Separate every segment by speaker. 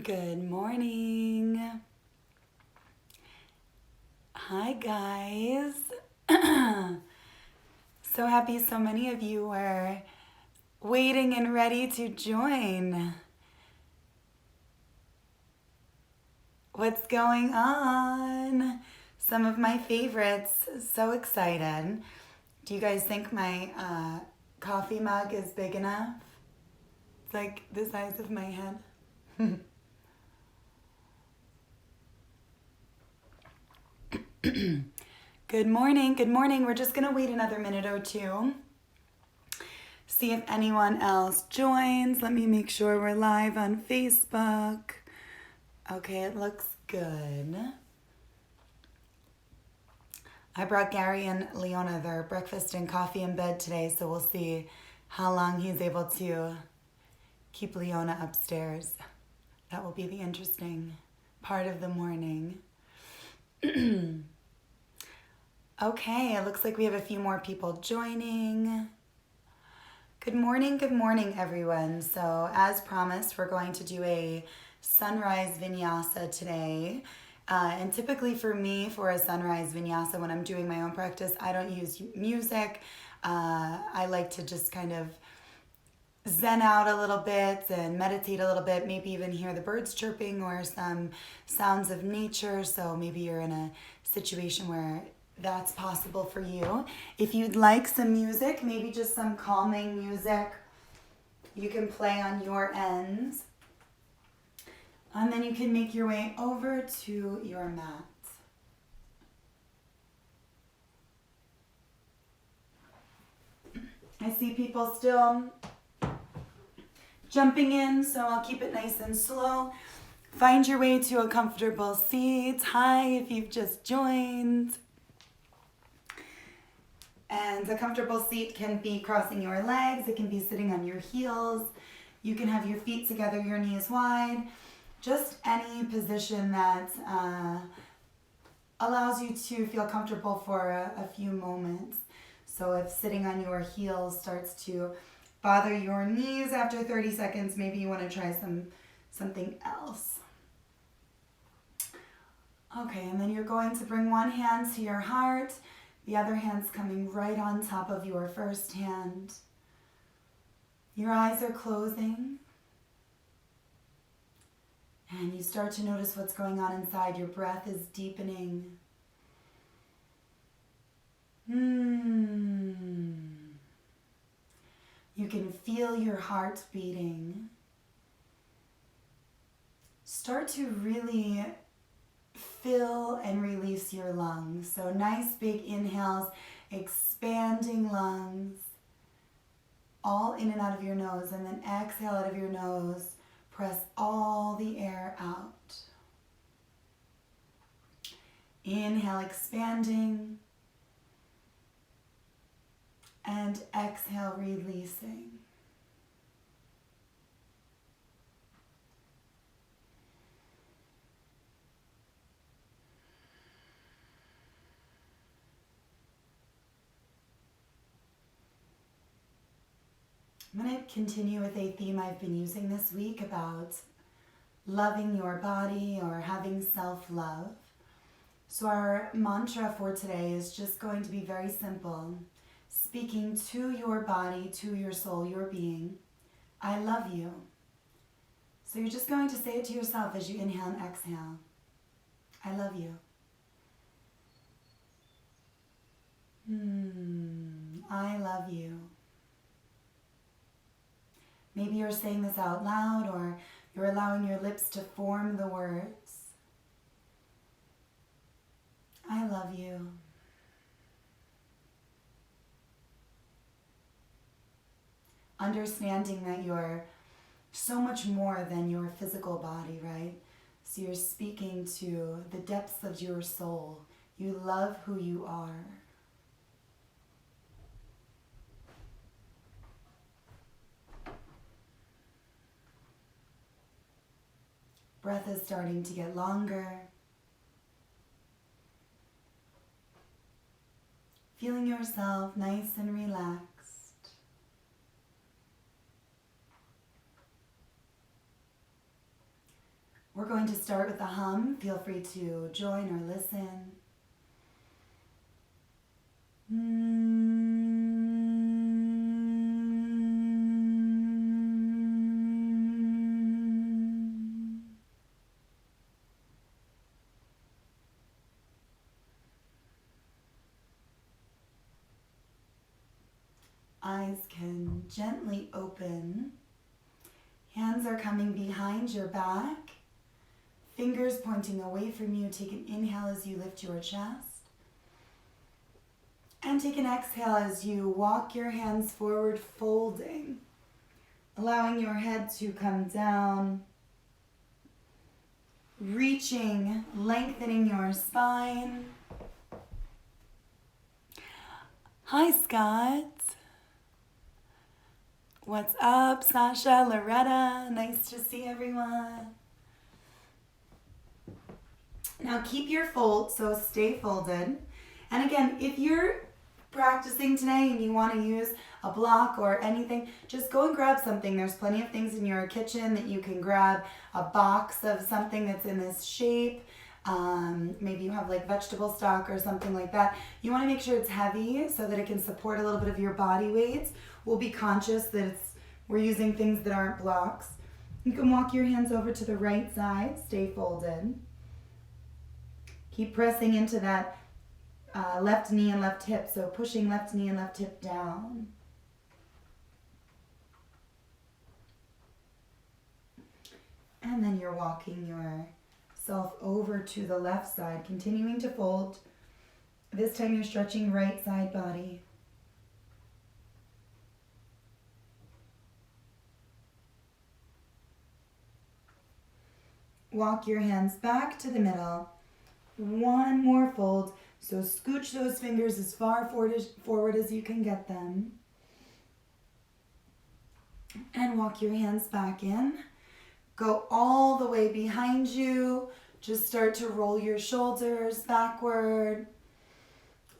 Speaker 1: Good morning. Hi, guys. So happy so many of you were waiting and ready to join. What's going on? Some of my favorites. So excited. Do you guys think my coffee mug is big enough? It's like the size of my head. Good morning. Good morning. We're just going to wait another minute or two. See if anyone else joins. Let me make sure we're live on Facebook. Okay, it looks good. I brought Gary and Leona their breakfast and coffee in bed today, so we'll see how long he's able to keep Leona upstairs. That will be the interesting part of the morning. Okay, it looks like we have a few more people joining. Good morning, everyone. So as promised, we're going to do a sunrise vinyasa today. And typically for me, for a sunrise vinyasa, when I'm doing my own practice, I don't use music. I like to just kind of zen out a little bit and meditate a little bit, maybe even hear the birds chirping or some sounds of nature. So maybe you're in a situation where that's possible for you. If you'd like some music, maybe just some calming music, you can play on your ends. And then you can make your way over to your mat. I see people still jumping in, so I'll keep it nice and slow. Find your way to a comfortable seat. Hi, if you've just joined. And a comfortable seat can be crossing your legs. It can be sitting on your heels. You can have your feet together, your knees wide. Just any position that allows you to feel comfortable for a few moments. So if sitting on your heels starts to bother your knees after 30 seconds, maybe you want to try something else. Okay, and then you're going to bring one hand to your heart. The other hand's coming right on top of your first hand. Your eyes are closing. And you start to notice what's going on inside. Your breath is deepening. You can feel your heart beating. Start to really fill and release your lungs. So nice big inhales, expanding lungs, all in and out of your nose, and then exhale out of your nose. Press all the air out. Inhale, expanding, and exhale, releasing. I'm going to continue with a theme I've been using this week about loving your body or having self-love. So our mantra for today is just going to be very simple. Speaking to your body, to your soul, your being, I love you. So you're just going to say it to yourself as you inhale and exhale. I love you. I love you. Maybe you're saying this out loud or you're allowing your lips to form the words. I love you. Understanding that you're so much more than your physical body, right? So you're speaking to the depths of your soul. You love who you are. Breath is starting to get longer. Feeling yourself nice and relaxed. We're going to start with a hum. Feel free to join or listen. Eyes can gently open. Hands are coming behind your back. Fingers pointing away from you. Take an inhale as you lift your chest. And take an exhale as you walk your hands forward, folding. Allowing your head to come down. Reaching, lengthening your spine. Hi, Scott. What's up, Sasha, Loretta? Nice to see everyone. Now keep your fold, so stay folded. And again, if you're practicing today and you want to use a block or anything, just go and grab something. There's plenty of things in your kitchen that you can grab. A box of something that's in this shape. Maybe you have like vegetable stock or something like that. You want to make sure it's heavy so that it can support a little bit of your body weight. We'll be conscious that we're using things that aren't blocks. You can walk your hands over to the right side, stay folded. Keep pressing into that left knee and left hip, so pushing left knee and left hip down. And then you're walking yourself over to the left side, continuing to fold. This time you're stretching right side body. Walk your hands back to the middle. One more fold. So scooch those fingers as far forward as you can get them. And walk your hands back in. Go all the way behind you. Just start to roll your shoulders backward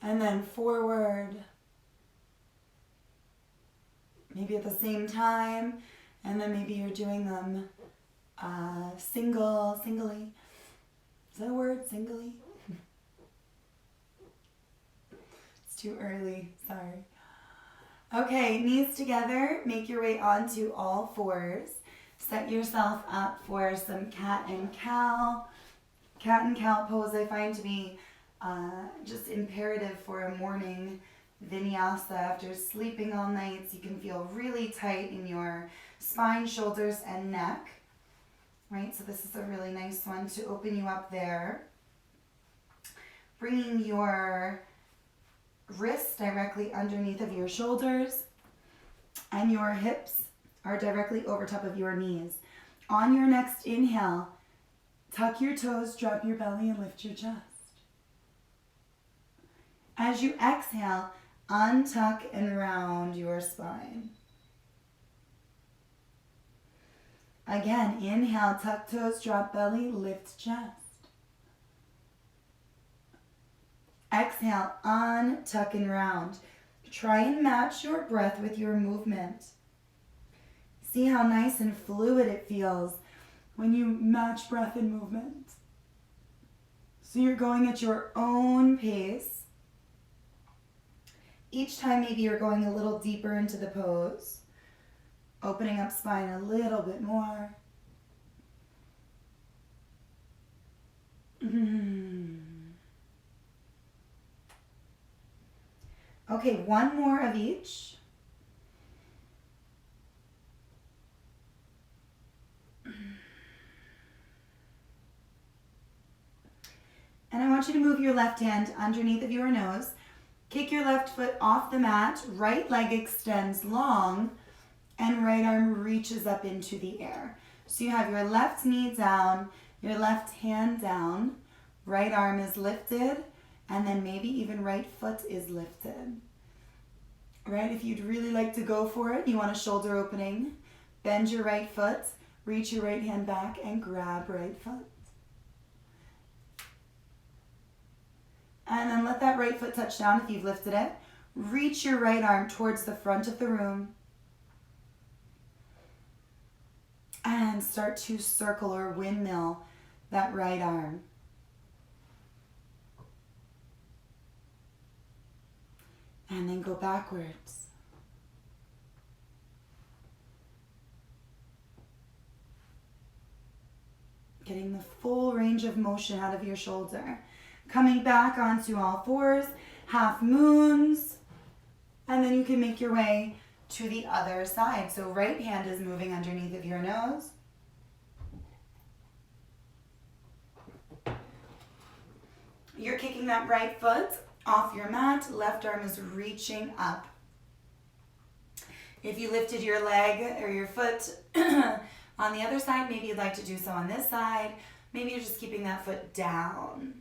Speaker 1: and then forward. Maybe at the same time. And then maybe you're doing them singly. Is that a word? Singly? It's too early. Sorry. Okay, knees together. Make your way onto all fours. Set yourself up for some cat and cow. Cat and cow pose I find to be just imperative for a morning vinyasa. After sleeping all night, so you can feel really tight in your spine, shoulders, and neck. Right, so this is a really nice one to open you up there. Bringing your wrists directly underneath of your shoulders, and your hips are directly over top of your knees. On your next inhale, tuck your toes, drop your belly, and lift your chest. As you exhale, untuck and round your spine. Again, inhale, tuck toes, drop belly, lift chest. Exhale, untuck and round. Try and match your breath with your movement. See how nice and fluid it feels when you match breath and movement. So you're going at your own pace. Each time maybe you're going a little deeper into the pose. Opening up spine a little bit more. Okay, one more of each. And I want you to move your left hand underneath of your nose. Kick your left foot off the mat. Right leg extends long. And right arm reaches up into the air. So you have your left knee down, your left hand down, right arm is lifted, and then maybe even right foot is lifted. Right, if you'd really like to go for it, you want a shoulder opening, bend your right foot, reach your right hand back, and grab right foot. And then let that right foot touch down if you've lifted it. Reach your right arm towards the front of the room. And and start to circle or windmill that right arm. And then go backwards. Getting the full range of motion out of your shoulder. Coming back onto all fours, half moons, and then you can make your way to the other side. So right hand is moving underneath of your nose. You're kicking that right foot off your mat, left arm is reaching up. If you lifted your leg or your foot on the other side, maybe you'd like to do so on this side. Maybe you're just keeping that foot down.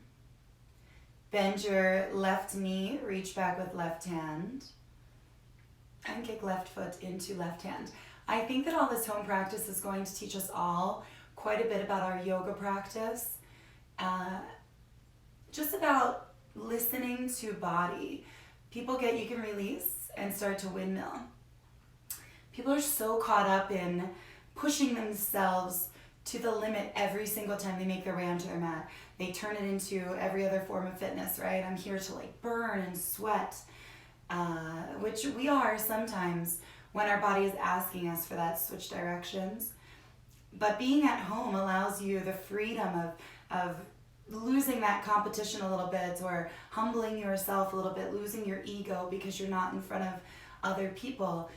Speaker 1: Bend your left knee, reach back with left hand, and kick left foot into left hand. I think that all this home practice is going to teach us all quite a bit about our yoga practice. Just about listening to body. You can release and start to windmill. People are so caught up in pushing themselves to the limit every single time they make their way onto their mat. They turn it into every other form of fitness, right? I'm here to burn and sweat, which we are sometimes when our body is asking us for that switch directions. But being at home allows you the freedom of losing that competition a little bit, or humbling yourself a little bit, losing your ego because you're not in front of other people,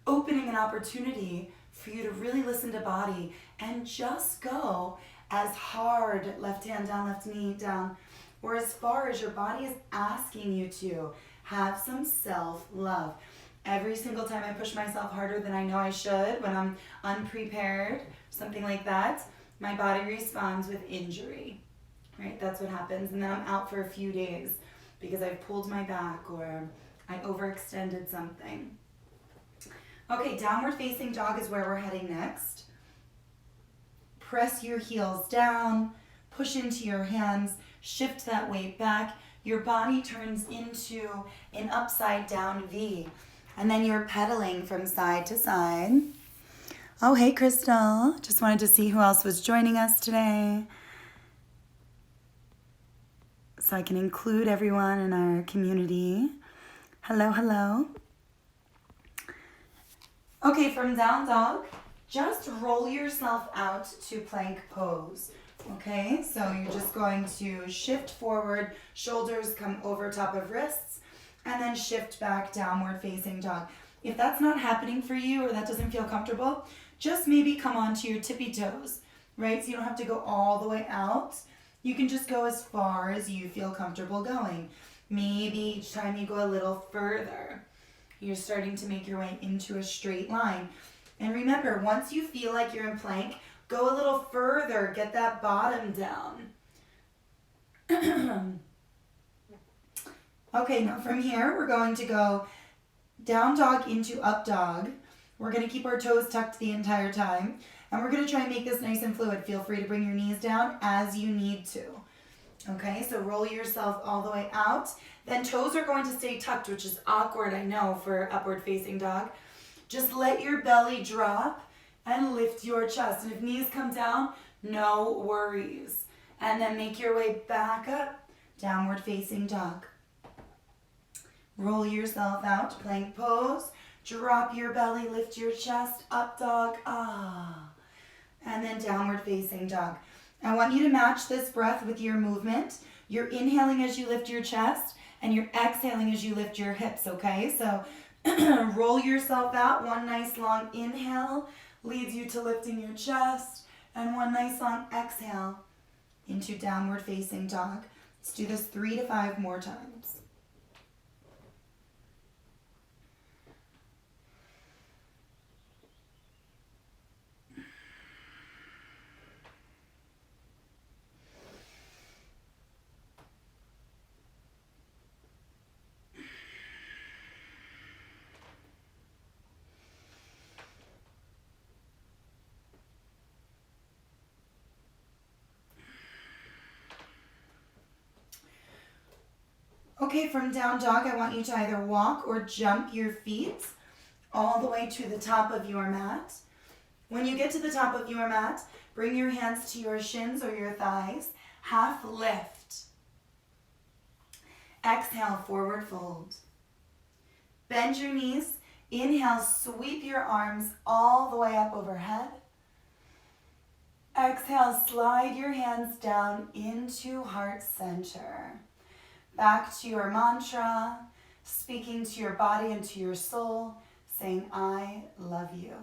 Speaker 1: opening an opportunity for you to really listen to body and just go as hard, left hand down, left knee down, or as far as your body is asking you to. Have some self-love. Every single time I push myself harder than I know I should, when I'm unprepared, something like that, my body responds with injury, right? That's what happens. And then I'm out for a few days because I've pulled my back or I overextended something. Okay, downward facing dog is where we're heading next. Press your heels down, push into your hands, shift that weight back. Your body turns into an upside down V. And then you're pedaling from side to side. Oh, hey, Crystal. Just wanted to see who else was joining us today, so I can include everyone in our community. Hello, hello. Okay, from down dog, just roll yourself out to plank pose. Okay, so you're just going to shift forward, shoulders come over top of wrists, and then shift back, downward facing dog. If that's not happening for you or that doesn't feel comfortable, just maybe come onto your tippy toes, right? So you don't have to go all the way out. You can just go as far as you feel comfortable going. Maybe each time you go a little further, you're starting to make your way into a straight line. And remember, once you feel like you're in plank, go a little further, get that bottom down. Okay, now from here, we're going to go down dog into up dog. We're going to keep our toes tucked the entire time. And we're going to try and make this nice and fluid. Feel free to bring your knees down as you need to. Okay, so roll yourself all the way out. Then toes are going to stay tucked, which is awkward, I know, for upward facing dog. Just let your belly drop and lift your chest. And if knees come down, no worries. And then make your way back up, downward facing dog. Roll yourself out, plank pose. Drop your belly, lift your chest, up dog, ah. And then downward facing dog. I want you to match this breath with your movement. You're inhaling as you lift your chest, and you're exhaling as you lift your hips, okay? So roll yourself out. One nice long inhale leads you to lifting your chest, and one nice long exhale into downward facing dog. Let's do this 3 to 5 more times. Okay, from down dog, I want you to either walk or jump your feet all the way to the top of your mat. When you get to the top of your mat, bring your hands to your shins or your thighs. Half lift. Exhale, forward fold. Bend your knees. Inhale, sweep your arms all the way up overhead. Exhale, slide your hands down into heart center. Back to your mantra, speaking to your body and to your soul, saying, I love you.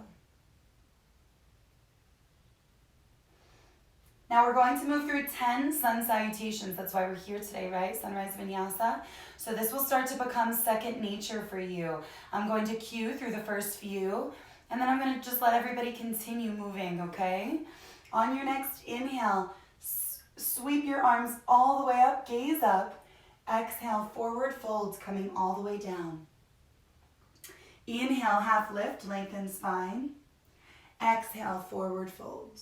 Speaker 1: Now we're going to move through 10 sun salutations. That's why we're here today, right? Sunrise Vinyasa. So this will start to become second nature for you. I'm going to cue through the first few, and then I'm going to just let everybody continue moving, okay? On your next inhale, sweep your arms all the way up, gaze up. Exhale, forward folds coming all the way down. Inhale, half lift, lengthen spine. Exhale, forward fold.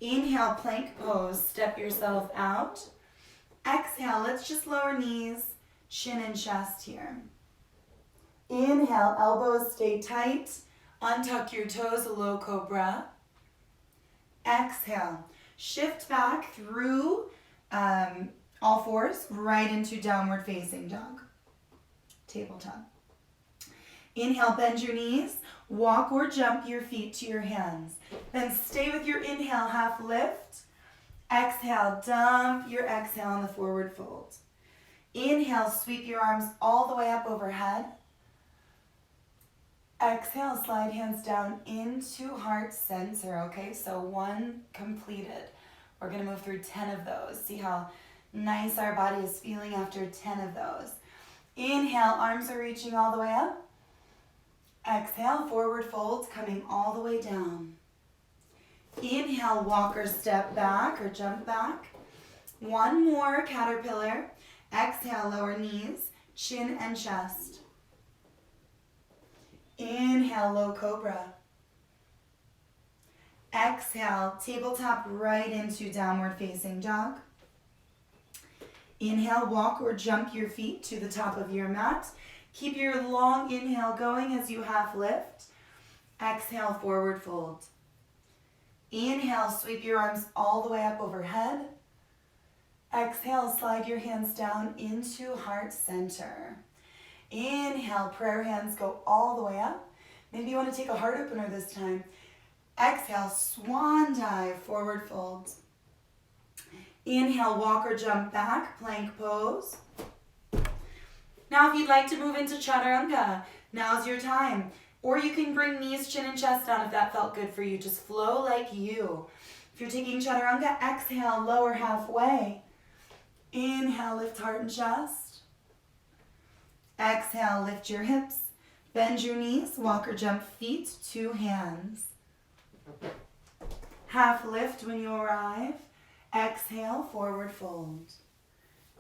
Speaker 1: Inhale, plank pose, step yourself out. Exhale, let's just lower knees, chin and chest here. Inhale, elbows stay tight. Untuck your toes, a low cobra. Exhale, shift back through all fours, right into downward facing dog. Tabletop. Inhale, bend your knees. Walk or jump your feet to your hands. Then stay with your inhale, half lift. Exhale, dump your exhale on the forward fold. Inhale, sweep your arms all the way up overhead. Exhale, slide hands down into heart center, okay? So 1 completed. We're gonna move through 10 of those. See how nice our body is feeling after 10 of those. Inhale, arms are reaching all the way up. Exhale, forward folds coming all the way down. Inhale, walk or step back or jump back. 1 more, caterpillar. Exhale, lower knees, chin and chest. Inhale, low cobra. Exhale, tabletop right into downward facing dog. Inhale, walk or jump your feet to the top of your mat. Keep your long inhale going as you half lift. Exhale, forward fold. Inhale, sweep your arms all the way up overhead. Exhale, slide your hands down into heart center. Inhale, prayer hands go all the way up. Maybe you want to take a heart opener this time. Exhale, swan dive, forward fold. Inhale, walk or jump back, plank pose. Now if you'd like to move into chaturanga, now's your time. Or you can bring knees, chin, and chest down if that felt good for you. Just flow like you. If you're taking chaturanga, exhale, lower halfway. Inhale, lift heart and chest. Exhale, lift your hips. Bend your knees, walk or jump feet to hands. Half lift when you arrive. Exhale, forward fold.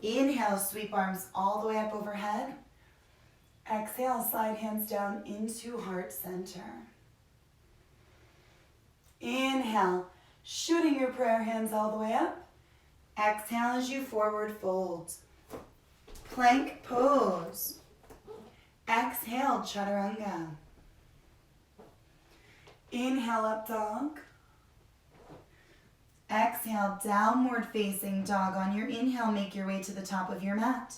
Speaker 1: Inhale, sweep arms all the way up overhead. Exhale, slide hands down into heart center. Inhale, shooting your prayer hands all the way up. Exhale as you forward fold. Plank pose. Exhale, chaturanga. Inhale, up dog. Exhale, downward facing dog. On your inhale, make your way to the top of your mat.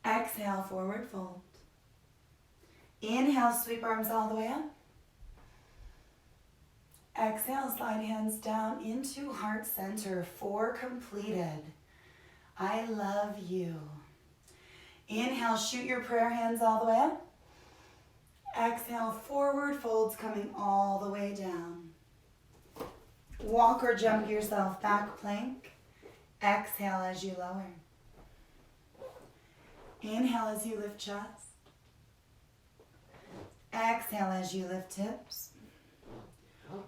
Speaker 1: Exhale, forward fold. Inhale, sweep arms all the way up. Exhale, slide hands down into heart center. 4 completed. I love you. Inhale, shoot your prayer hands all the way up. Exhale, forward folds coming all the way down. Walk or jump yourself back plank. Exhale as you lower. Inhale as you lift chest. Exhale as you lift hips.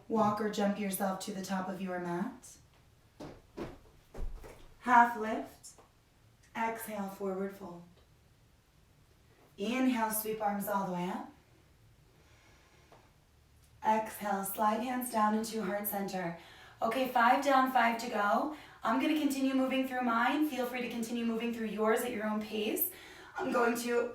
Speaker 1: Walk or jump yourself to the top of your mat. Half lift. Exhale, forward fold. Inhale, sweep arms all the way up. Exhale, slide hands down into heart center. Okay, 5 down, 5 to go. I'm going to continue moving through mine. Feel free to continue moving through yours at your own pace. I'm going to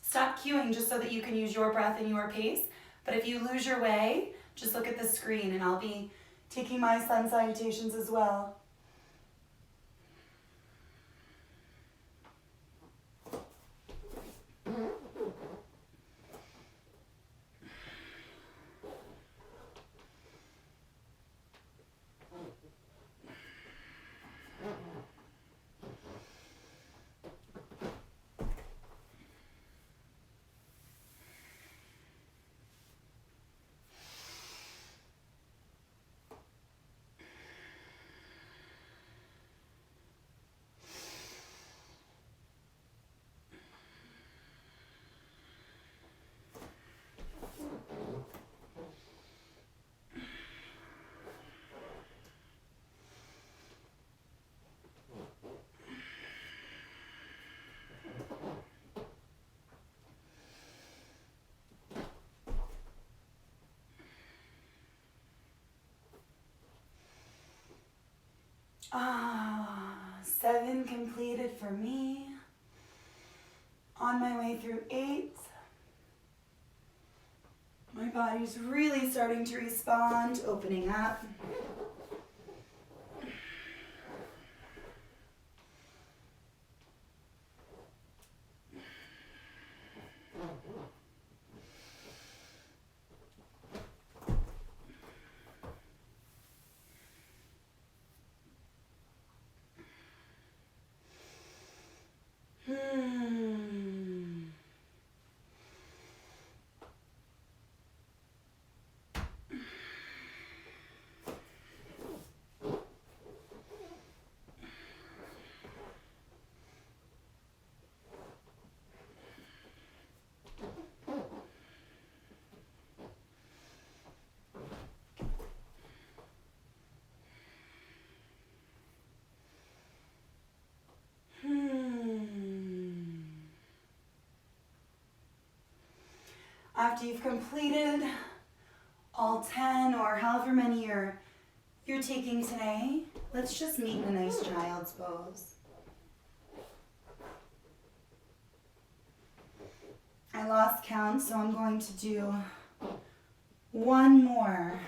Speaker 1: Stop cueing just so that you can use your breath and your pace. But if you lose your way, just look at the screen and I'll be taking my sun salutations as well. Ah, 7 completed for me. On my way through 8. My body's really starting to respond, opening up. After you've completed all 10 or however many you're taking today, let's just meet in a nice child's pose. I lost count, so I'm going to do one more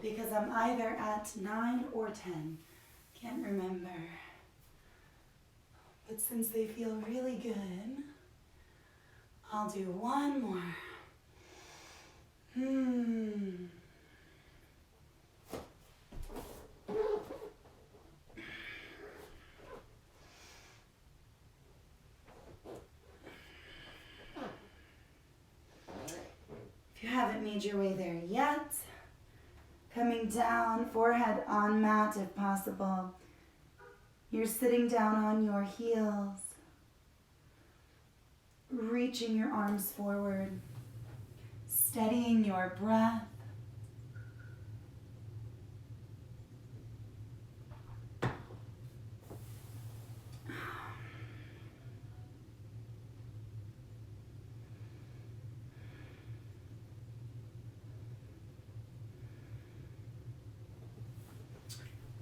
Speaker 1: because I'm either at 9 or 10. Can't remember. But since they feel really good, I'll do one more. If you haven't made your way there yet, coming down, forehead on mat if possible. You're sitting down on your heels, reaching your arms forward, steadying your breath.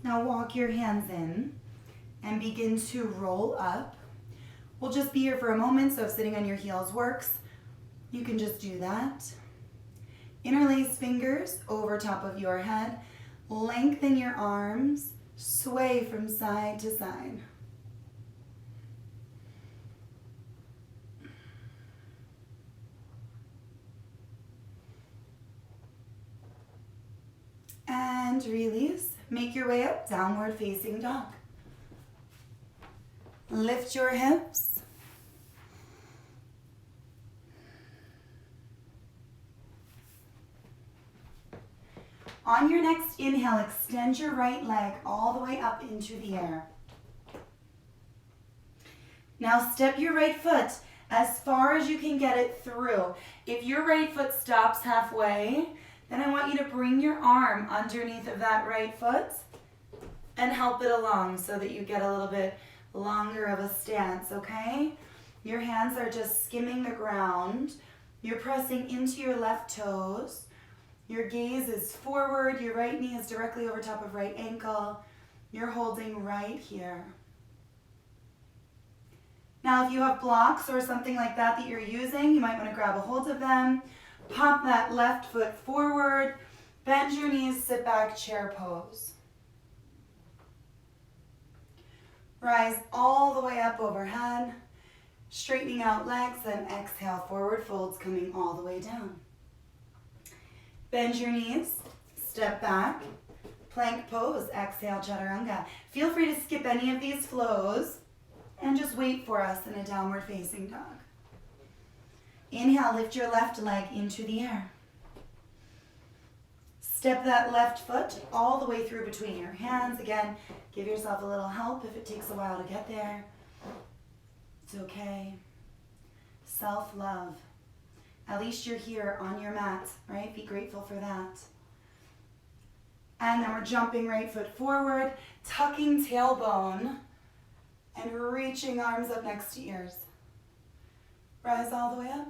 Speaker 1: Now walk your hands in and begin to roll up. We'll just be here for a moment, so if sitting on your heels works, you can just do that. Interlace fingers over top of your head. Lengthen your arms. Sway from side to side. And release. Make your way up, downward facing dog. Lift your hips. On your next inhale, extend your right leg all the way up into the air. Now step your right foot as far as you can get it through. If your right foot stops halfway, then I want you to bring your arm underneath of that right foot and help it along so that you get a little bit longer of a stance, okay? Your hands are just skimming the ground. You're pressing into your left toes. Your gaze is forward. Your right knee is directly over top of right ankle. You're holding right here. Now, if you have blocks or something like that that you're using, you might want to grab a hold of them. Pop that left foot forward. Bend your knees, sit back, chair pose. Rise all the way up overhead. Straightening out legs, then exhale, forward folds coming all the way down. Bend your knees, step back, plank pose, exhale, chaturanga. Feel free to skip any of these flows and just wait for us in a downward facing dog. Inhale, lift your left leg into the air. Step that left foot all the way through between your hands. Again, give yourself a little help if it takes a while to get there. It's okay. Self-love. At least you're here on your mat, right? Be grateful for that. And then we're jumping right foot forward, tucking tailbone, and reaching arms up next to ears. Rise all the way up.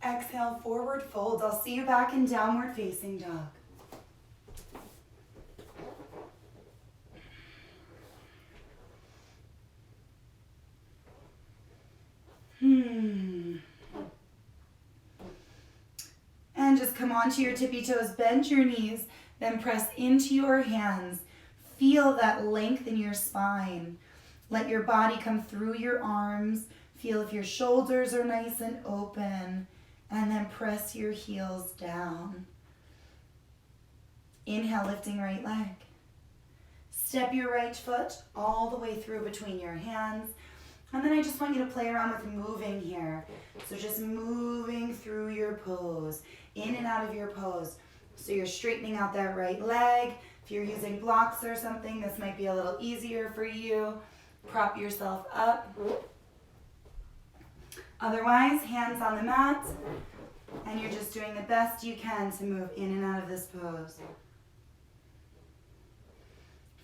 Speaker 1: Exhale, forward fold. I'll see you back in downward facing dog. And just come onto your tippy toes, bend your knees, then press into your hands. Feel that length in your spine. Let your body come through your arms. Feel if your shoulders are nice and open. And then press your heels down. Inhale, lifting right leg. Step your right foot all the way through between your hands. And then I just want you to play around with moving here. So just moving through your pose, in and out of your pose. So you're straightening out that right leg. If you're using blocks or something, this might be a little easier for you. Prop yourself up. Otherwise, hands on the mat. And you're just doing the best you can to move in and out of this pose.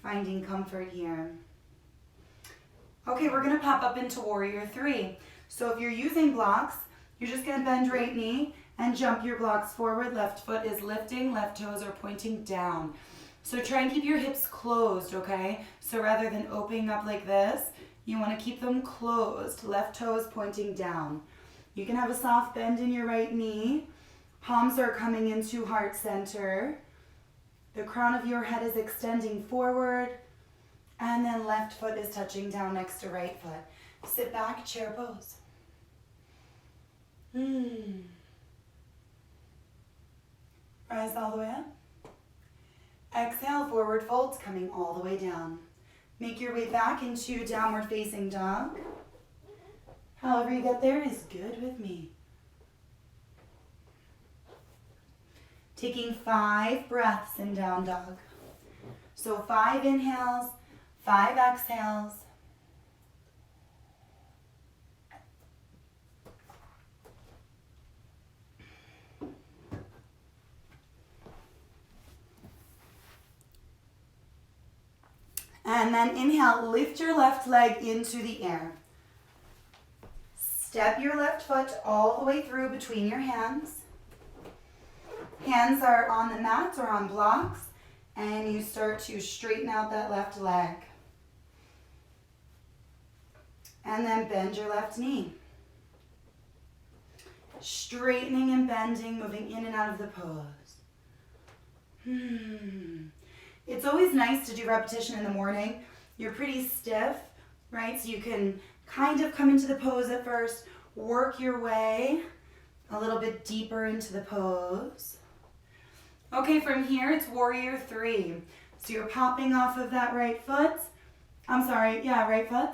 Speaker 1: Finding comfort here. Okay, we're gonna pop up into warrior three. So if you're using blocks, you're just gonna bend right knee and jump your blocks forward. Left foot is lifting, left toes are pointing down. So try and keep your hips closed, okay? So rather than opening up like this, you wanna keep them closed. Left toes pointing down. You can have a soft bend in your right knee. Palms are coming into heart center. The crown of your head is extending forward. And then left foot is touching down next to right foot. Sit back, chair pose. Rise all the way up. Exhale, forward folds coming all the way down. Make your way back into downward facing dog. However you get there is good with me. Taking 5 breaths in down dog. So 5 inhales, 5 exhales. And then inhale, lift your left leg into the air. Step your left foot all the way through between your hands. Hands are on the mat or on blocks, and you start to straighten out that left leg. And then bend your left knee. Straightening and bending, moving in and out of the pose. It's always nice to do repetition in the morning. You're pretty stiff, right? So you can kind of come into the pose at first, work your way a little bit deeper into the pose. Okay, from here it's warrior three. So you're popping off of that right foot. Right foot.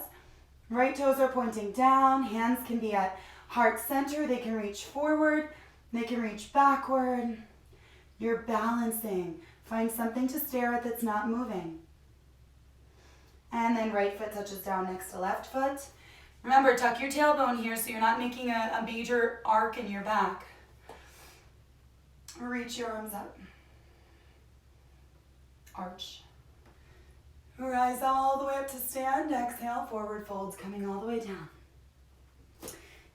Speaker 1: Right toes are pointing down. Hands can be at heart center. They can reach forward. They can reach backward. You're balancing. Find something to stare at that's not moving. And then right foot touches down next to left foot. Remember, tuck your tailbone here so you're not making a major arc in your back. Reach your arms up. Arch. Rise all the way up to stand. Exhale, forward folds coming all the way down.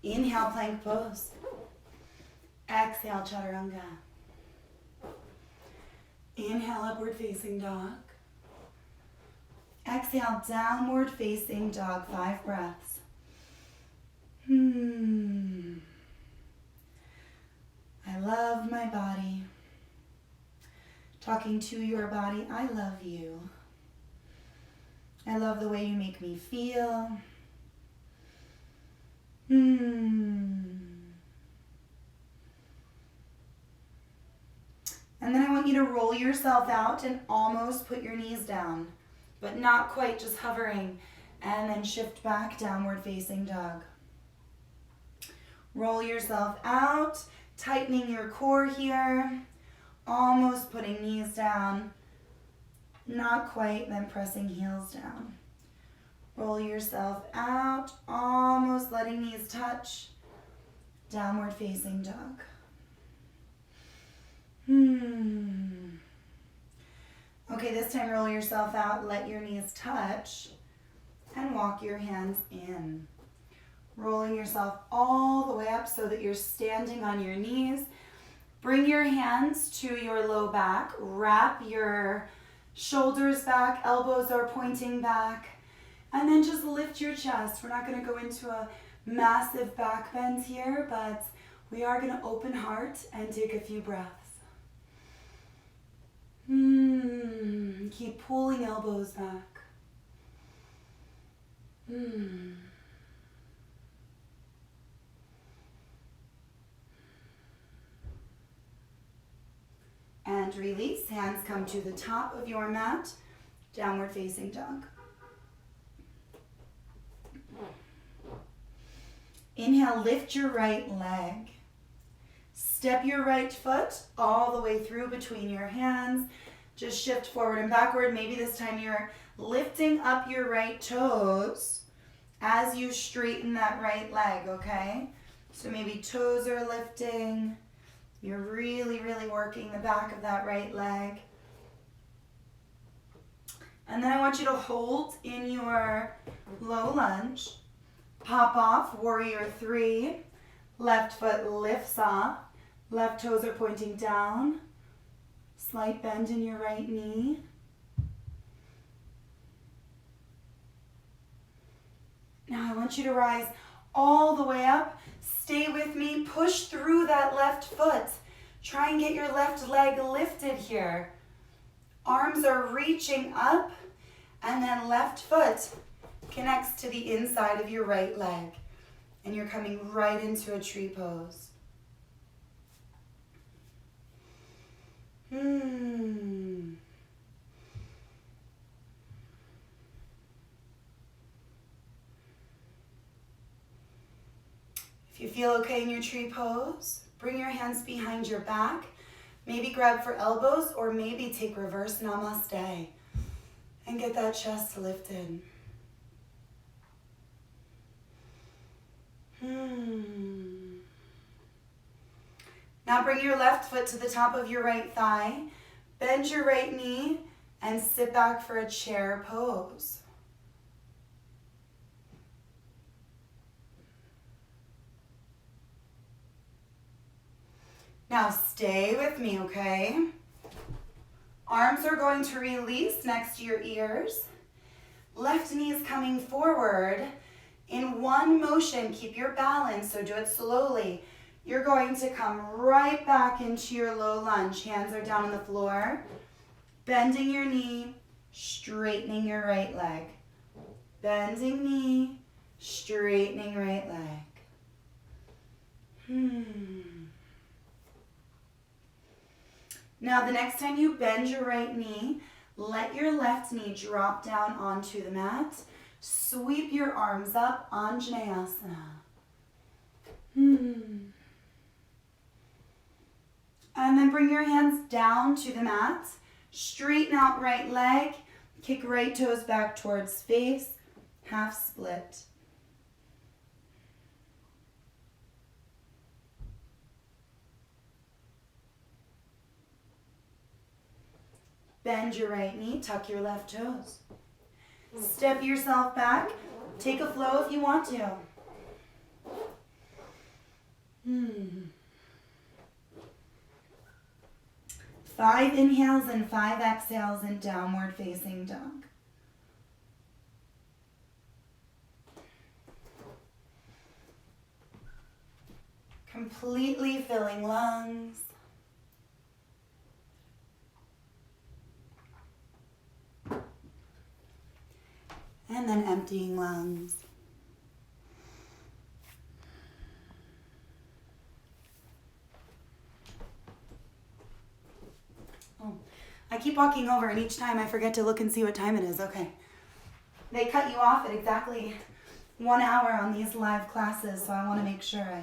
Speaker 1: Inhale, plank pose. Exhale, chaturanga. Inhale, upward facing dog. Exhale, downward facing dog, 5 breaths. I love my body. Talking to your body, I love you. I love the way you make me feel. And then I want you to roll yourself out and almost put your knees down, but not quite, just hovering. And then shift back, downward facing dog. Roll yourself out, tightening your core here, almost putting knees down, not quite, then pressing heels down. Roll yourself out, almost letting knees touch, downward facing dog. Okay, this time roll yourself out, let your knees touch, and walk your hands in. Rolling yourself all the way up so that you're standing on your knees. Bring your hands to your low back. Wrap your shoulders back, elbows are pointing back. And then just lift your chest. We're not going to go into a massive back bend here, but we are going to open heart and take a few breaths. Keep pulling elbows back. And release. Hands come to the top of your mat. Downward facing dog. Inhale, lift your right leg. Step your right foot all the way through between your hands. Just shift forward and backward. Maybe this time you're lifting up your right toes as you straighten that right leg, okay? So maybe toes are lifting. You're really, really working the back of that right leg. And then I want you to hold in your low lunge. Pop off, warrior 3. Left foot lifts off. Left toes are pointing down. Slight bend in your right knee. Now I want you to rise all the way up. Stay with me. Push through that left foot. Try and get your left leg lifted here. Arms are reaching up, and then left foot connects to the inside of your right leg. And you're coming right into a tree pose. If you feel okay in your tree pose, bring your hands behind your back. Maybe grab for elbows, or maybe take reverse namaste and get that chest lifted. Now bring your left foot to the top of your right thigh. Bend your right knee and sit back for a chair pose. Now stay with me, okay? Arms are going to release next to your ears. Left knee is coming forward. In one motion, keep your balance, so do it slowly. You're going to come right back into your low lunge. Hands are down on the floor. Bending your knee, straightening your right leg. Bending knee, straightening right leg. Now the next time you bend your right knee, let your left knee drop down onto the mat. Sweep your arms up, Anjaneyasana. And then bring your hands down to the mat. Straighten out right leg. Kick right toes back towards face. Half split. Bend your right knee, tuck your left toes. Step yourself back. Take a flow if you want to. 5 inhales and 5 exhales in downward facing dog. Completely filling lungs. And then emptying lungs. Oh, I keep walking over and each time I forget to look and see what time it is. Okay. They cut you off at exactly 1 hour on these live classes, so I want to make sure I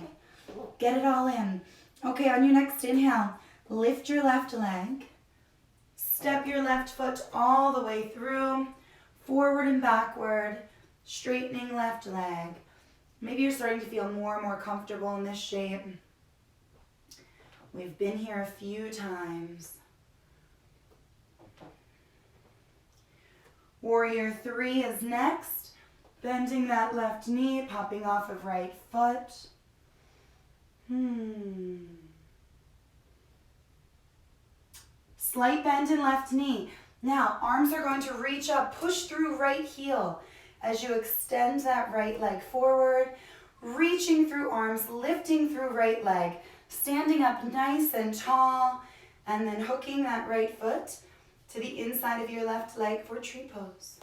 Speaker 1: get it all in. Okay, on your next inhale, lift your left leg. Step your left foot all the way through, forward and backward, straightening left leg. Maybe you're starting to feel more and more comfortable in this shape. We've been here a few times. Warrior 3 is next. Bending that left knee, popping off of right foot. Slight bend in left knee. Now, arms are going to reach up, push through right heel as you extend that right leg forward, reaching through arms, lifting through right leg, standing up nice and tall, and then hooking that right foot to the inside of your left leg for tree pose.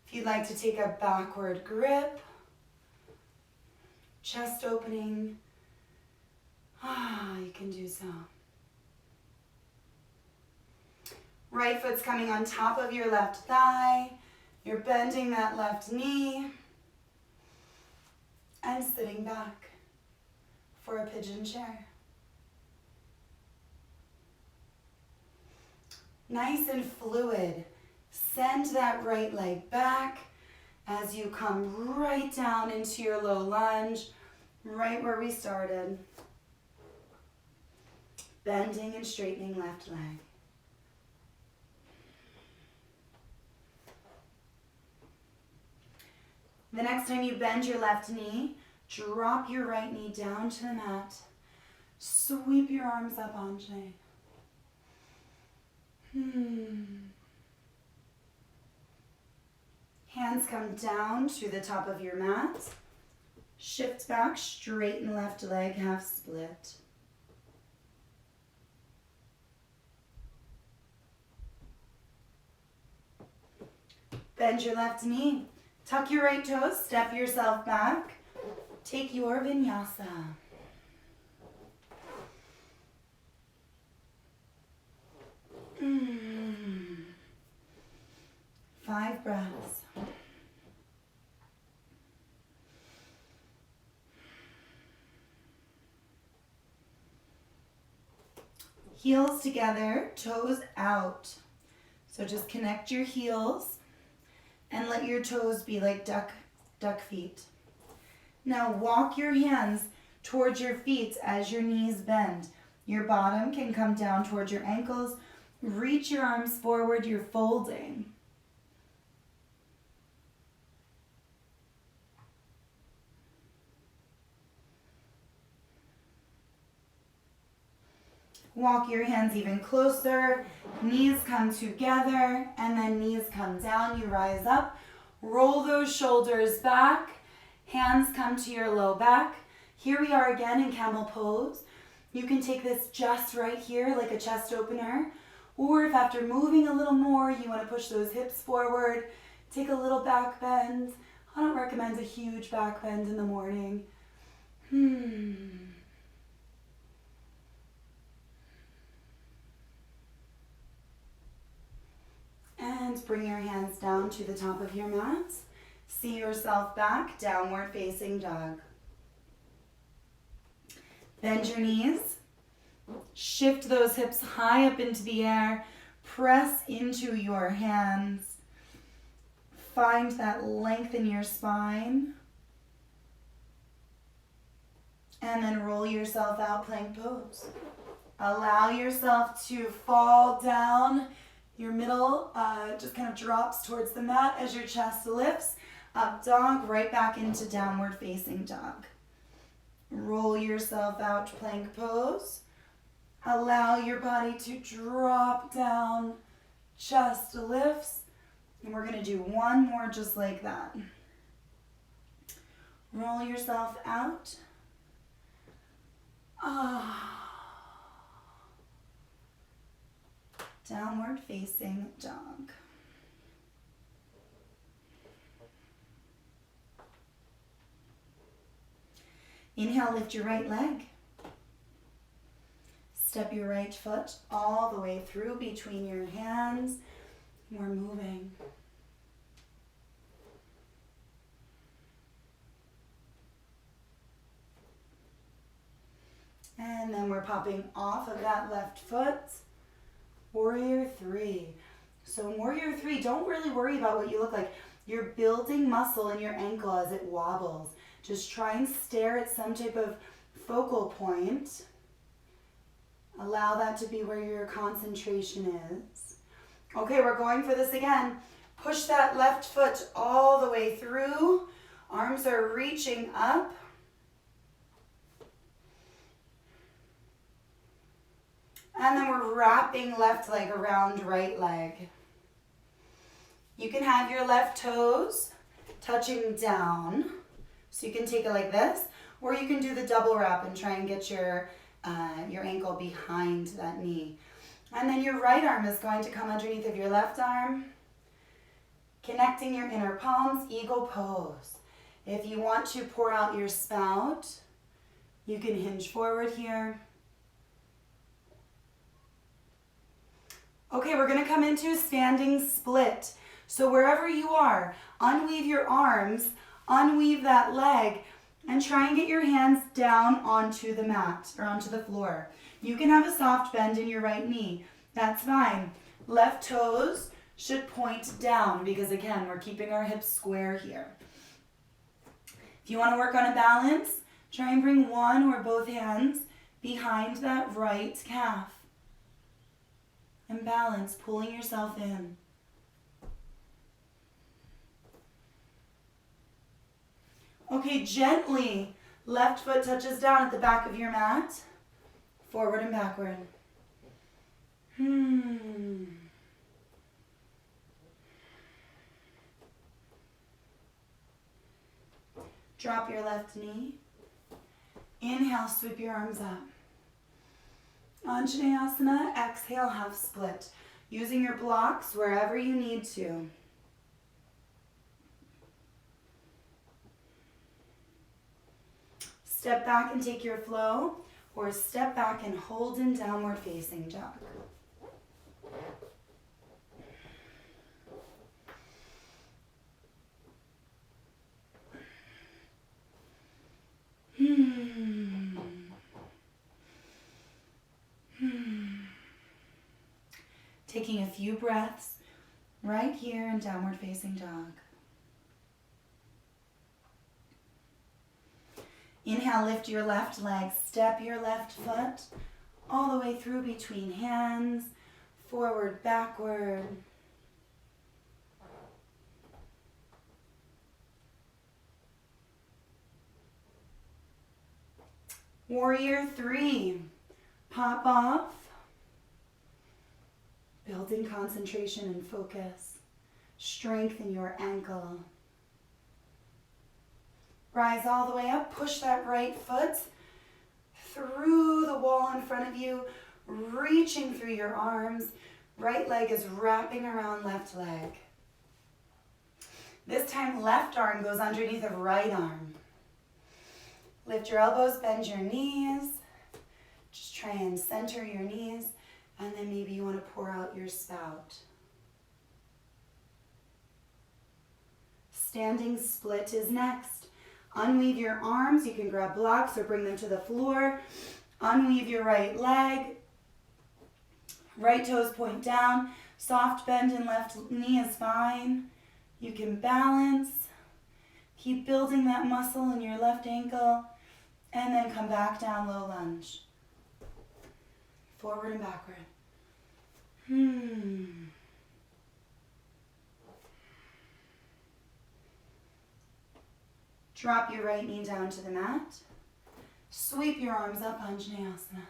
Speaker 1: If you'd like to take a backward grip, chest opening, you can do so. Right foot's coming on top of your left thigh. You're bending that left knee and sitting back for a pigeon chair. Nice and fluid. Send that right leg back as you come right down into your low lunge, right where we started. Bending and straightening left leg. The next time you bend your left knee, drop your right knee down to the mat. Sweep your arms up, Anjay. Hands come down to the top of your mat. Shift back, straighten left leg, half split. Bend your left knee. Tuck your right toes, step yourself back. Take your vinyasa. Five breaths. Heels together, toes out. So just connect your heels and let your toes be like duck feet. Now walk your hands towards your feet as your knees bend. Your bottom can come down towards your ankles. Reach your arms forward, you're folding. Walk your hands even closer. Knees come together and then knees come down. You rise up. Roll those shoulders back. Hands come to your low back. Here we are again in camel pose. You can take this just right here like a chest opener. Or if after moving a little more, you want to push those hips forward, take a little back bend. I don't recommend a huge back bend in the morning. And bring your hands down to the top of your mat. See yourself back, downward facing dog. Bend your knees. Shift those hips high up into the air. Press into your hands. Find that length in your spine. And then roll yourself out, plank pose. Allow yourself to fall down. Your middle just kind of drops towards the mat as your chest lifts. Up dog, right back into downward facing dog. Roll yourself out, plank pose. Allow your body to drop down Chest lifts. And we're going to do one more just like that. Roll yourself out. Downward facing dog. Inhale, lift your right leg. Step your right foot all the way through between your hands. We're moving. And then we're popping off of that left foot. Warrior three. So in Warrior three, don't really worry about what you look like. You're building muscle in your ankle as it wobbles. Just try and stare at some type of focal point. Allow that to be where your concentration is. Okay, we're going for this again. Push that left foot all the way through. Arms are reaching up. And then we're wrapping left leg around right leg. You can have your left toes touching down. So you can take it like this, or you can do the double wrap and try and get your ankle behind that knee. And then your right arm is going to come underneath of your left arm, connecting your inner palms, eagle pose. If you want to pour out your spout, you can hinge forward here. Okay, we're going to come into standing split. So wherever you are, unweave your arms, unweave that leg, and try and get your hands down onto the mat or onto the floor. You can have a soft bend in your right knee. That's fine. Left toes should point down because, again, we're keeping our hips square here. If you want to work on a balance, try and bring one or both hands behind that right calf. And balance, pulling yourself in. Okay, gently, left foot touches down at the back of your mat. Forward and backward. Drop your left knee. Inhale, sweep your arms up. Anjaneyasana, exhale, half split. Using your blocks wherever you need to. Step back and take your flow, or step back and hold in downward facing dog. Taking a few breaths right here in downward facing dog. Inhale, lift your left leg, step your left foot all the way through between hands, forward, backward. Warrior three, pop off, building concentration and focus, strengthen your ankle. Rise all the way up, push that right foot through the wall in front of you, reaching through your arms. Right leg is wrapping around left leg. This time left arm goes underneath of right arm. Lift your elbows, bend your knees. Just try and center your knees, and then maybe you want to pour out your spout. Standing split is next. Unweave your arms. You can grab blocks or bring them to the floor. Unweave your right leg. Right toes point down. Soft bend in left knee is fine. You can balance. Keep building that muscle in your left ankle. And then come back down, low lunge. Forward and backward. Drop your right knee down to the mat. Sweep your arms up, Anjaneyasana.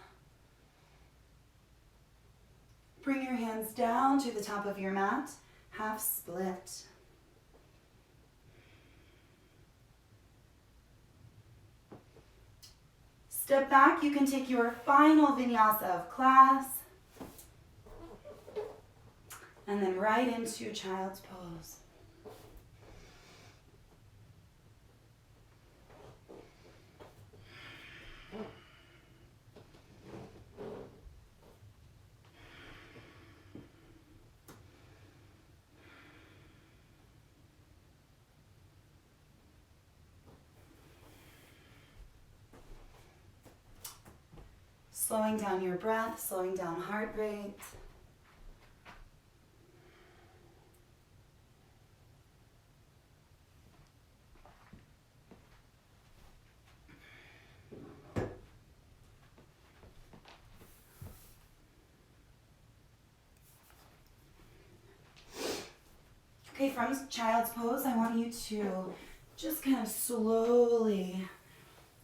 Speaker 1: Bring your hands down to the top of your mat, half split. Step back, you can take your final vinyasa of class, and then right into child's pose. Slowing down your breath, slowing down heart rate. Okay, from child's pose, I want you to just kind of slowly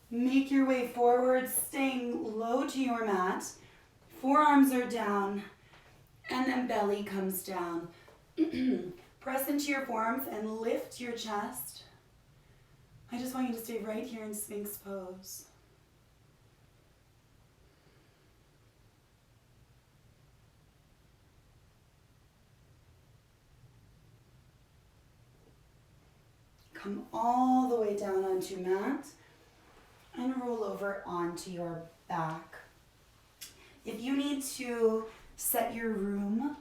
Speaker 1: make your way forward, staying low to your mat. Forearms are down, and then belly comes down. Press into your forearms and lift your chest. I just want you to stay right here in Sphinx pose. Come all the way down onto mat and roll over onto your back. If you need to set your room,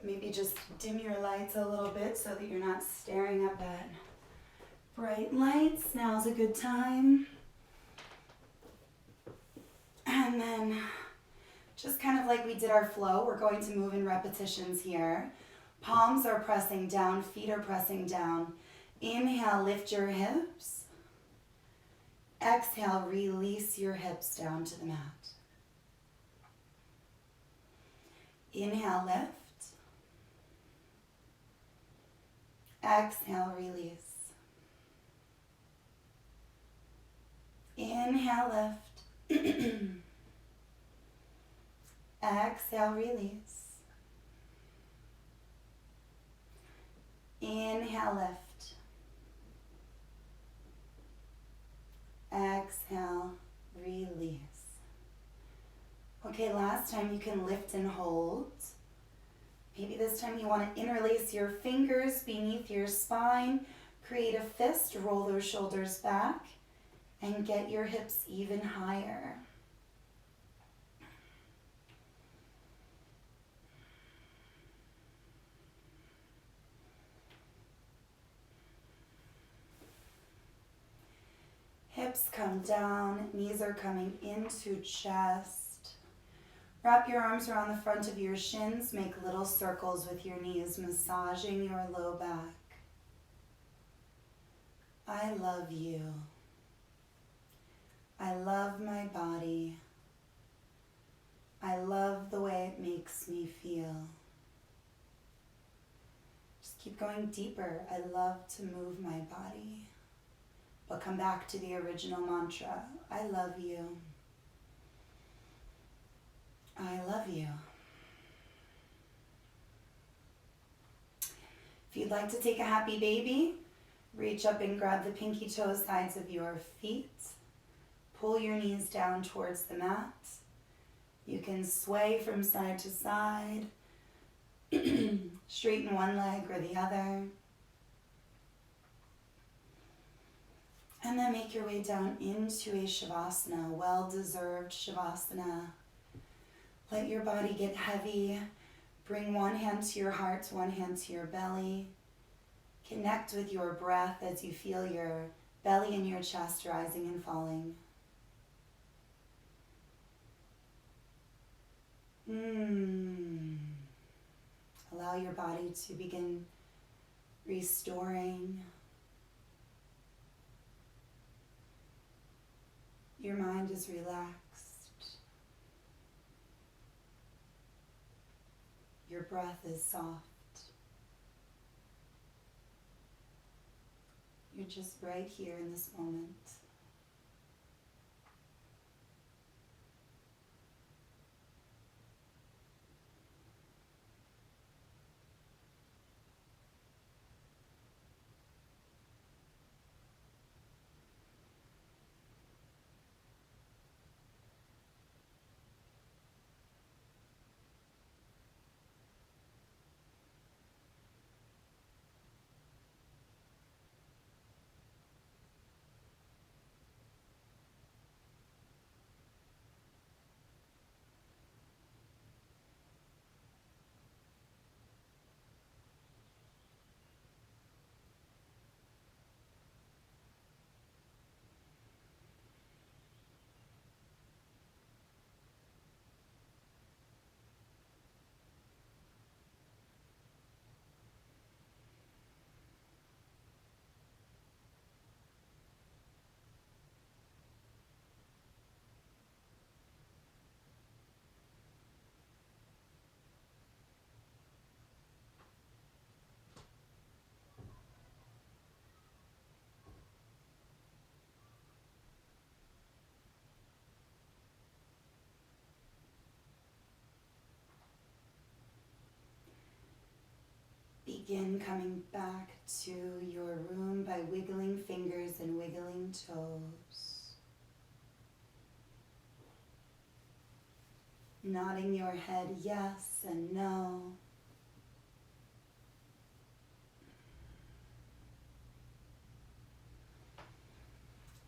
Speaker 1: maybe just dim your lights a little bit so that you're not staring at that bright lights. Now's a good time. And then just kind of like we did our flow, we're going to move in repetitions here. Palms are pressing down, feet are pressing down. Inhale, lift your hips. Exhale, release your hips down to the mat. Inhale, lift. Exhale, release. Inhale, lift. Exhale, release. Inhale, lift. Exhale, release. Okay, last time you can lift and hold. Maybe this time you want to interlace your fingers beneath your spine, create a fist, roll those shoulders back, and get your hips even higher. Hips come down, knees are coming into chest. Wrap your arms around the front of your shins, make little circles with your knees, massaging your low back. I love you. I love my body. I love the way it makes me feel. Just keep going deeper. I love to move my body. But come back to the original mantra. I love you. I love you. If you'd like to take a happy baby, reach up and grab the pinky toe sides of your feet. Pull your knees down towards the mat. You can sway from side to side. Straighten one leg or the other. And then make your way down into a Shavasana, well-deserved Shavasana. Let your body get heavy. Bring one hand to your heart, one hand to your belly. Connect with your breath as you feel your belly and your chest rising and falling. Allow your body to begin restoring. Your mind is relaxed. Your breath is soft. You're just right here in this moment. Begin coming back to your room by wiggling fingers and wiggling toes. Nodding your head yes and no.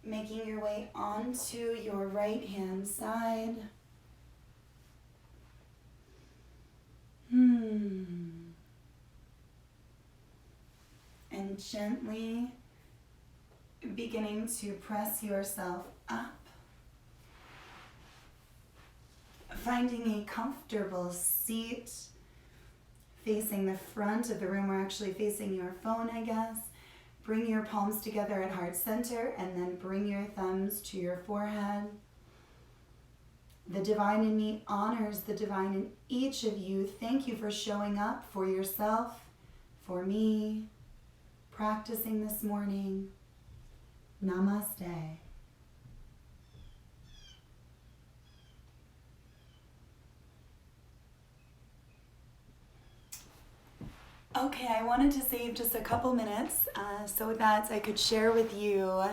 Speaker 1: Making your way onto your right hand side. And gently beginning to press yourself up. Finding a comfortable seat facing the front of the room, or actually facing your phone, I guess. Bring your palms together at heart center and then bring your thumbs to your forehead. The divine in me honors the divine in each of you. Thank you for showing up for yourself, for me, practicing this morning. Namaste. Okay, I wanted to save just a couple minutes so that I could share with you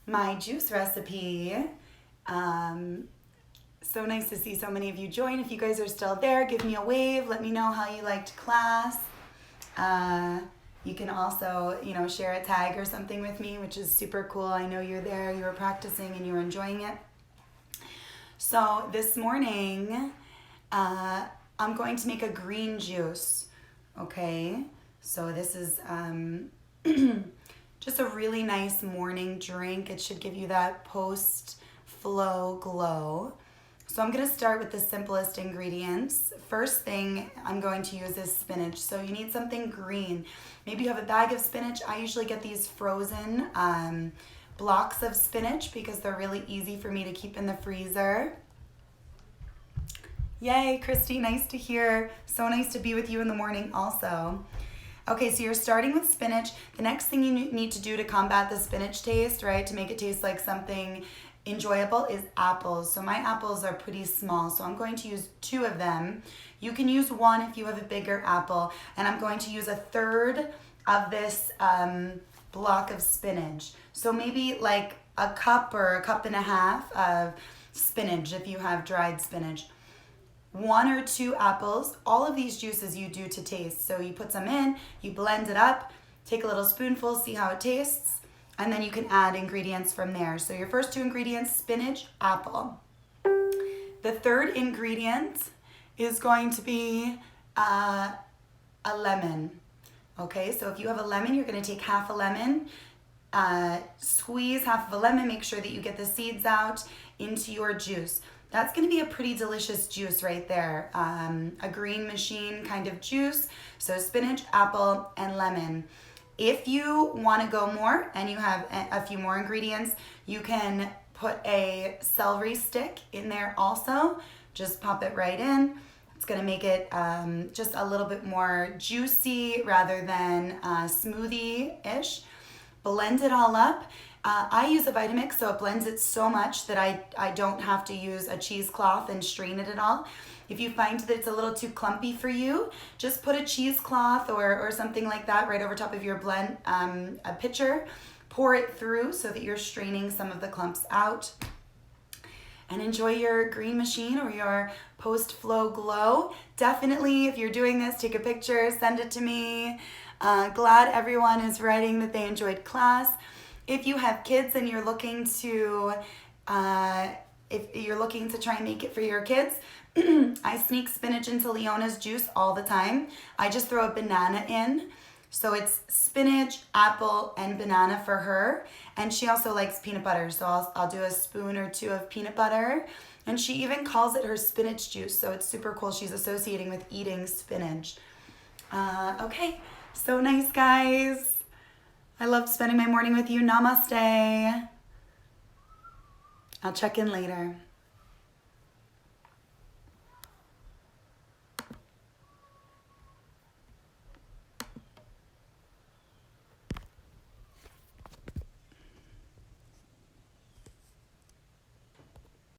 Speaker 1: my juice recipe. So nice to see so many of you join. If you guys are still there, give me a wave. Let me know how you liked class. You can also, share a tag or something with me, which is super cool. I know you're there, you were practicing, and you were enjoying it. So this morning, I'm going to make a green juice. Okay, so this is just a really nice morning drink. It should give you that post-flow glow. So I'm going to start with the simplest ingredients. First thing I'm going to use is spinach. So you need something green. Maybe you have a bag of spinach. I usually get these frozen blocks of spinach because they're really easy for me to keep in the freezer. Yay, Christy, nice to hear. So nice to be with you in the morning also. Okay, so you're starting with spinach. The next thing you need to do to combat the spinach taste, right, to make it taste like something enjoyable, is apples. So my apples are pretty small, so I'm going to use 2 of them. You can use 1 if you have a bigger apple, and I'm going to use 1/3 of this block of spinach. So maybe like a cup or a cup and a half of spinach if you have dried spinach. 1 or 2 apples. All of these juices you do to taste. So you put some in, you blend it up, take a little spoonful, see how it tastes, and then you can add ingredients from there. So your first 2 ingredients, spinach, apple. The third ingredient is going to be a lemon. Okay, so if you have a lemon, you're going to take half a lemon, squeeze half of a lemon, make sure that you get the seeds out into your juice. That's going to be a pretty delicious juice right there. A green machine kind of juice. So spinach, apple, and lemon. If you want to go more and you have a few more ingredients, you can put a celery stick in there also. Just pop it right in. It's going to make it just a little bit more juicy rather than smoothie-ish. Blend it all up. I use a Vitamix, so it blends it so much that I don't have to use a cheesecloth and strain it at all. If you find that it's a little too clumpy for you, just put a cheesecloth or something like that right over top of your blend, a pitcher. Pour it through so that you're straining some of the clumps out. And enjoy your green machine or your post-flow glow. Definitely, if you're doing this, take a picture, send it to me. Glad everyone is writing that they enjoyed class. If you have kids and you're looking to, try and make it for your kids, I sneak spinach into Leona's juice all the time. I just throw a banana in. So it's spinach, apple, and banana for her. And she also likes peanut butter. So I'll do a spoon or 2 of peanut butter. And she even calls it her spinach juice. So it's super cool. She's associating with eating spinach. Okay, so nice, guys. I loved spending my morning with you. Namaste. I'll check in later.